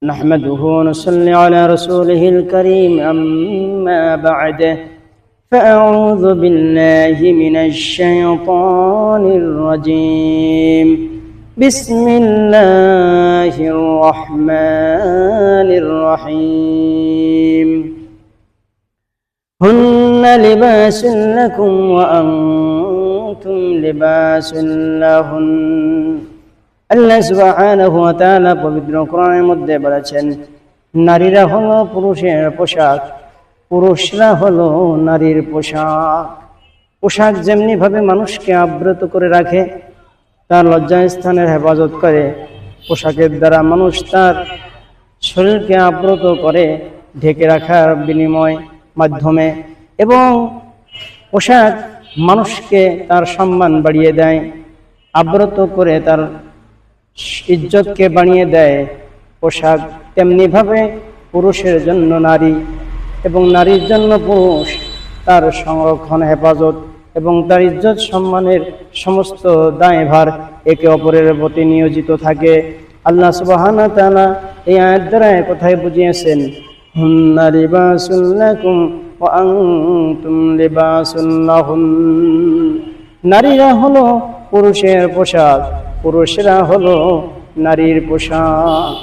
نحمده ونصلي على رسوله الكريم أما بعد فأعوذ بالله من الشيطان الرجيم بسم الله الرحمن الرحيم هن لباس لكم وأنتم لباس لهن আল্লাহ সুবহানাহু ওয়া তাআলা পবিত্র কোরআনের মধ্যে বলেছেন, নারীরা হলো পুরুষের পোশাক, পুরুষরা হলো নারীর পোশাক। পোশাক যেমনি ভাবে মানুষকে আবৃত করে রাখে, তার লজ্জাস্থানের হেফাজত করে, পোশাকের দ্বারা মানুষ তার শরীরকে আবৃত করে ঢেকে রাখার বিনিময় মাধ্যমে, এবং পোশাক মানুষকে তার সম্মান বাড়িয়ে দেয়, আবৃত করে তার ইজ্জতকে বাড়িয়ে দেয়। পোশাক তেমনি ভাবে পুরুষের জন্য নারী এবং নারীর জন্য পুরুষ তার সংরক্ষণ, হেফাজত এবং তার ইজ্জত সম্মানের সমস্ত দায়ভার একে অপরের প্রতি নিয়োজিত থাকে। আল্লাহ সুবহানাহু ওয়া তাআলা এই আয়াত দ্বারা কথায় বুঝিয়েছেন, হুন্না লিবাসুল লাকুম ওয়া আনতুম লিবাসুল লাহুন। নারীরা হলো পুরুষের পোশাক, পুরুষরা হলো নারীর পোশাক।